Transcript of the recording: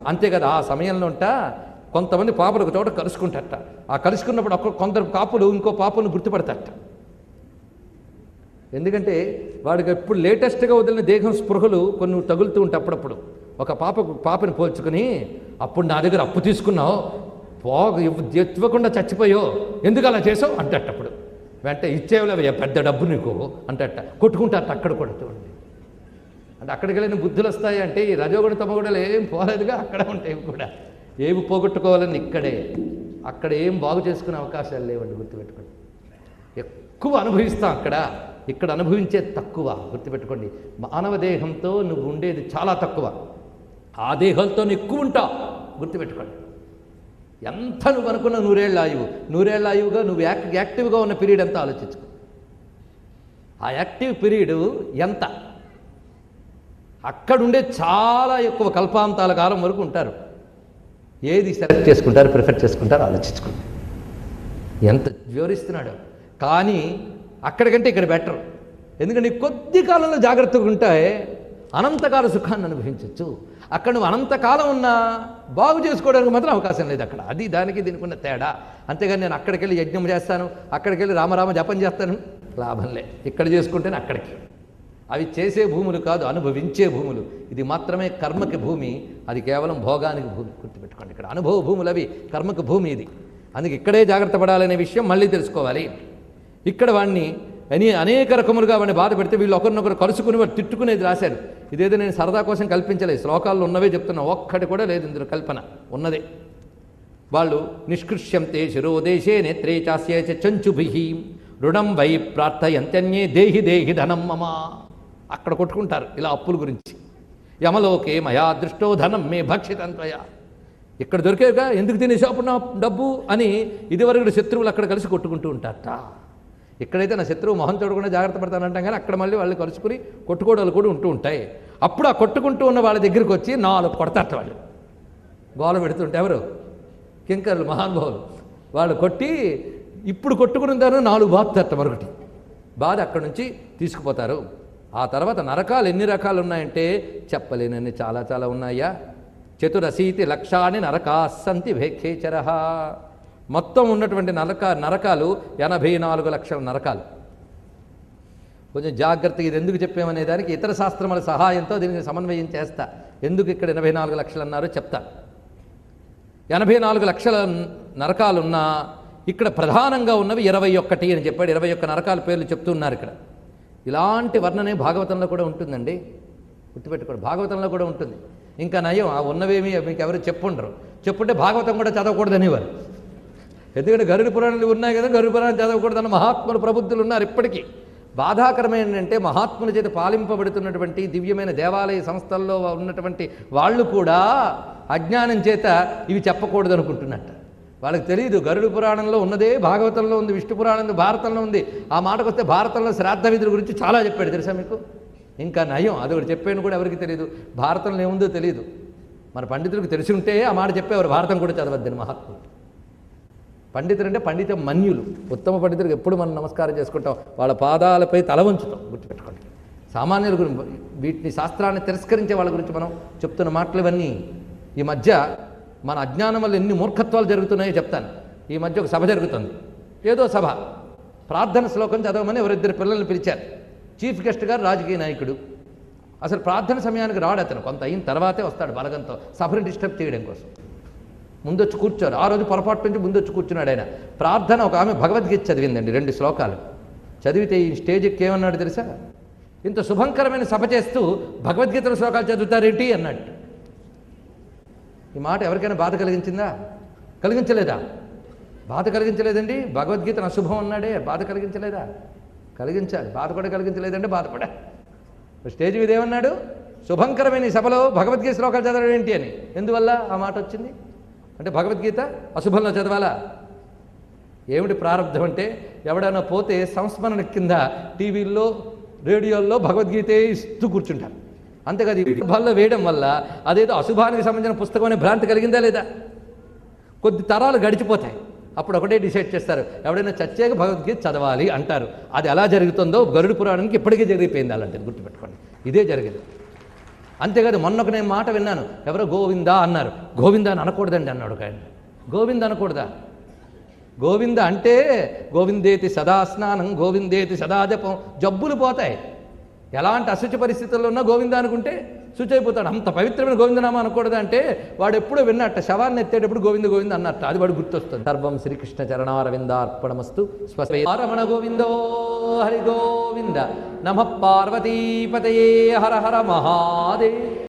అంతే కదా. ఆ సమయంలో కొంతమంది పాపలు ఒక చోట కలుసుకుంటారట. ఆ కలుసుకున్నప్పుడు కొందరు పాపలు ఇంకో పాపను గుర్తుపడతారట. ఎందుకంటే వాడికి ఎప్పుడు లేటెస్ట్గా వదిలిన దేహం స్పృహలు కొన్ని తగులుతూ ఉంటాయి. అప్పుడప్పుడు ఒక పాపని పోల్చుకుని, అప్పుడు నా దగ్గర అప్పు తీసుకున్నావు, ఇవ్వకుండా చచ్చిపోయో, ఎందుకు అలా చేసావు అంటప్పుడు వెంటనే ఇచ్చేవలేవయ్యా పెద్ద డబ్బు నీకు అంటట. కొట్టుకుంటారట అక్కడ కూడా. చూడండి, అంటే అక్కడికి వెళ్ళిన బుద్ధులు వస్తాయి అంటే ఈ రజోగుణ తమగుణలు ఏం పోలేదుగా, అక్కడ ఉంటాయి కూడా. ఏమి పోగొట్టుకోవాలని ఇక్కడే, అక్కడ ఏం బాగు చేసుకునే అవకాశాలు లేవండి, గుర్తుపెట్టుకోండి. ఎక్కువ అనుభవిస్తాం అక్కడ, ఇక్కడ అనుభవించే తక్కువ. గుర్తుపెట్టుకోండి, మానవ దేహంతో నువ్వు ఉండేది చాలా తక్కువ, ఆ దేహంతో ఎక్కువ ఉంటావు. గుర్తుపెట్టుకోండి, ఎంత నువ్వు అనుకున్న నూరేళ్ల ఆయువుగా నువ్వు యాక్టివ్గా ఉన్న పీరియడ్ ఎంత ఆలోచించుకో. ఆ యాక్టివ్ పీరియడ్ ఎంత, అక్కడుండే చాలా ఎక్కువ కల్పాంతాల కాలం వరకు ఉంటారు. ఏది సెలెక్ట్ చేసుకుంటారు, ప్రిఫర్ చేసుకుంటారు, ఆలోచించుకోండి. ఎంత వివరిస్తున్నాడు. కానీ అక్కడికంటే ఇక్కడ బెటర్. ఎందుకంటే కొద్ది కాలంలో జాగ్రత్తగా ఉంటే అనంతకాల సుఖాన్ని అనుభవించవచ్చు. అక్కడ నువ్వు అనంతకాలం ఉన్నా బాగు చేసుకోవడానికి మాత్రం అవకాశం లేదు అక్కడ. అది దానికి దీనికి ఉన్న తేడా. అంతేగాని నేను అక్కడికి వెళ్ళి యజ్ఞం చేస్తాను, అక్కడికి వెళ్ళి రామరామ జపం చేస్తాను, లాభంలే. ఇక్కడ చేసుకుంటేనే అక్కడికి. అవి చేసే భూములు కాదు, అనుభవించే భూములు. ఇది మాత్రమే కర్మకి భూమి, అది కేవలం భోగానికి భూమి. గుర్తుపెట్టుకోండి, ఇక్కడ అనుభవ భూములు అవి, కర్మకి భూమి ఇది. అందుకే ఇక్కడే జాగ్రత్త పడాలనే విషయం మళ్ళీ తెలుసుకోవాలి. ఇక్కడ వాడిని అనేక రకములుగా వాడిని బాధ పెడితే వీళ్ళు ఒకరినొకరు కలుసుకుని వాడు తిట్టుకునేది రాశారు. ఇదేదో నేను సరదా కోసం కల్పించలేదు, శ్లోకాల్లో ఉన్నవే చెప్తున్నా, ఒక్కటి కూడా లేదు ఇందులో కల్పన, ఉన్నదే. వాళ్ళు నిష్కృష్యంతే శిరోదేశే నేత్రే చాస్యే చంచుభిహి రుణం వై ప్రార్థయంత్యన్యే దేహి దేహి ధనం మమ. అక్కడ కొట్టుకుంటారు ఇలా అప్పుల గురించి. యమలోకే మయా దృష్టో ధనం మే భక్షితంత్వయా. ఇక్కడ దొరికేగా ఎందుకు తినేసాపు నా డబ్బు అని ఇదివరకు శత్రువులు అక్కడ కలిసి కొట్టుకుంటూ ఉంటారట. ఇక్కడైతే నా శత్రువు మొహం చూడకుండా జాగ్రత్త పడతానంటాం, కానీ అక్కడ మళ్ళీ వాళ్ళు కలుసుకుని కొట్టుకోవడాలు కూడా ఉంటూ ఉంటాయి. అప్పుడు ఆ కొట్టుకుంటూ ఉన్న వాళ్ళ దగ్గరికి వచ్చి 4 కొడతారట. వాళ్ళు గోల పెడుతుంటే ఎవరు కింకరులు మహానుభావులు వాళ్ళు కొట్టి ఇప్పుడు కొట్టుకుని దాన్ని 4 బాధతారట. మరొకటి బాధ అక్కడి నుంచి తీసుకుపోతారు. ఆ తర్వాత నరకాలు ఎన్ని రకాలు ఉన్నాయంటే చెప్పలేనని చాలా చాలా ఉన్నాయా. 4 లక్షాని నరకాస్సంతి భేఖేచర. మొత్తం ఉన్నటువంటి నరకాలు 84 లక్షల నరకాలు. కొంచెం జాగ్రత్తగా ఇది ఎందుకు చెప్పామనే దానికి ఇతర శాస్త్రముల సహాయంతో దీనికి సమన్వయం చేస్తా. ఎందుకు ఇక్కడ 84 లక్షలు అన్నారో చెప్తా. 84 లక్షల నరకాలున్నా ఇక్కడ ప్రధానంగా ఉన్నవి 21 అని చెప్పాడు. 21 నరకాల పేర్లు చెప్తూ ఉన్నారు ఇక్కడ. ఇలాంటి వర్ణనే భాగవతంలో కూడా ఉంటుందండి, గుర్తుపెట్టుకోండి. భాగవతంలో కూడా ఉంటుంది. ఇంకా నయం, ఆ ఉన్నవేమి మీకు ఎవరు చెప్పుంటే భాగవతం కూడా చదవకూడదనేవారు. ఎందుకంటే గరుడ పురాణాలు ఉన్నాయి కదా, గరుడ పురాణం చదవకూడదన్న మహాత్ములు ప్రబుద్ధులు ఉన్నారు ఇప్పటికీ. బాధాకరమైన ఏంటంటే మహాత్ముల చేత పాలింపబడుతున్నటువంటి దివ్యమైన దేవాలయ సంస్థల్లో ఉన్నటువంటి వాళ్ళు కూడా అజ్ఞానం చేత ఇవి చెప్పకూడదు అనుకుంటున్నట్టు. వాళ్ళకి తెలియదు గరుడ పురాణంలో ఉన్నదే భాగవతంలో ఉంది, విష్ణు పురాణంలో, భారతంలో ఉంది. ఆ మాటకు వస్తే భారతంలో శ్రాద్ధ విధుల గురించి చాలా చెప్పాడు, తెలుసా మీకు? ఇంకా నయం, అది ఒకటి చెప్పాను కూడా ఎవరికి తెలియదు. భారతంలో ఏముందో తెలియదు. మన పండితులకు తెలిసి ఉంటే ఆ మాట చెప్పేవారు, భారతం కూడా చదవద్దని మహాత్ములు. పండితులు అంటే పండిత మన్యులు, ఉత్తమ పండితులకు ఎప్పుడు మనం నమస్కారం చేసుకుంటాం, వాళ్ళ పాదాలపై తల వంచుతాం. గుర్తుపెట్టుకోండి. సామాన్యుల గురించి, వీటిని శాస్త్రాన్ని తిరస్కరించే వాళ్ళ గురించి మనం చెప్తున్న మాటలు ఇవన్నీ. ఈ మధ్య మన అజ్ఞానం వల్ల ఎన్ని మూర్ఖత్వాలు జరుగుతున్నాయో చెప్తాను. ఈ మధ్య ఒక సభ జరుగుతుంది, ఏదో సభ. ప్రార్థన శ్లోకం చదవమని ఎవరిద్దరు పిల్లల్ని పిలిచారు. చీఫ్ గెస్ట్ గారు రాజకీయ నాయకుడు. అసలు ప్రార్థన సమయానికి రాడు అతను, కొంత అయిన తర్వాతే వస్తాడు బలగంతో సభను డిస్టర్బ్ చేయడం కోసం. ముందొచ్చి కూర్చోరు. ఆ రోజు పొరపాటు నుంచి ముందొచ్చి కూర్చున్నాడు ఆయన. ప్రార్థన ఒక ఆమె భగవద్గీత చదివిందండి, 2 శ్లోకాలు చదివితే ఈ స్టేజ్కి ఏమన్నాడు తెలుసా? ఇంత శుభంకరమైన సభ చేస్తూ భగవద్గీతల శ్లోకాలు చదువుతారేంటి అన్నట్టు. ఈ మాట ఎవరికైనా బాధ కలిగించిందా? కలిగించలేదా? బాధ కలిగించలేదండి. భగవద్గీతను అశుభం అన్నాడే, బాధ కలిగించలేదా? కలిగించాలి. బాధ కూడా కలిగించలేదంటే బాధపడా. స్టేజ్ మీద ఏమన్నాడు? శుభంకరమైన ఈ సభలో భగవద్గీత శ్లోకాలు చదవడం ఏంటి అని. ఎందువల్ల ఆ మాట వచ్చింది అంటే భగవద్గీత అశుభంలో చదవాలా? ఏమిటి ప్రారంధం అంటే, ఎవడైనా పోతే సంస్మరణ కింద టీవీల్లో రేడియోల్లో భగవద్గీత ఇస్తూ కూర్చుంటారు. అంతేకాదు ఈ సభల్లో వేయడం వల్ల అదేదో అశుభానికి సంబంధించిన పుస్తకం అనే భ్రాంతి కలిగిందా లేదా? కొద్ది తరాలు గడిచిపోతాయి, అప్పుడు ఒకటే డిసైడ్ చేస్తారు, ఎవడైనా చచ్చాక భగవద్గీత చదవాలి అంటారు. అది ఎలా జరుగుతుందో గరుడ పురాణానికి ఇప్పటికే జరిగిపోయింది. అలాంటిది గుర్తుపెట్టుకోండి, ఇదే జరిగింది. అంతేకాదు మొన్నొక నేను మాట విన్నాను, ఎవరో గోవిందా అన్నారు. గోవిందా అని అనకూడదండి అన్నాడు ఒక ఆయన. గోవింద అనకూడదా? గోవింద అంటే గోవిందేతి సదా స్నానం, గోవిందేతి సదా జపం, జబ్బులు పోతాయి. ఎలాంటి అశుచి పరిస్థితుల్లో ఉన్నా గోవింద అనుకుంటే శుచి అయిపోతాడు. అంత పవిత్రమైన గోవిందనామా అనకూడదు అంటే వాడు ఎప్పుడో విన్నట్ట, శవాన్ని ఎత్తేటప్పుడు గోవింద గోవింద అన్నట్టు, అది వాడు గుర్తొస్తుంది. సర్వం శ్రీకృష్ణ చరణారవిందార్పణమస్తు. రమణ గోవిందో హరి గోవింద. నమః పార్వతీపతయే హర హర మహాదేవ్.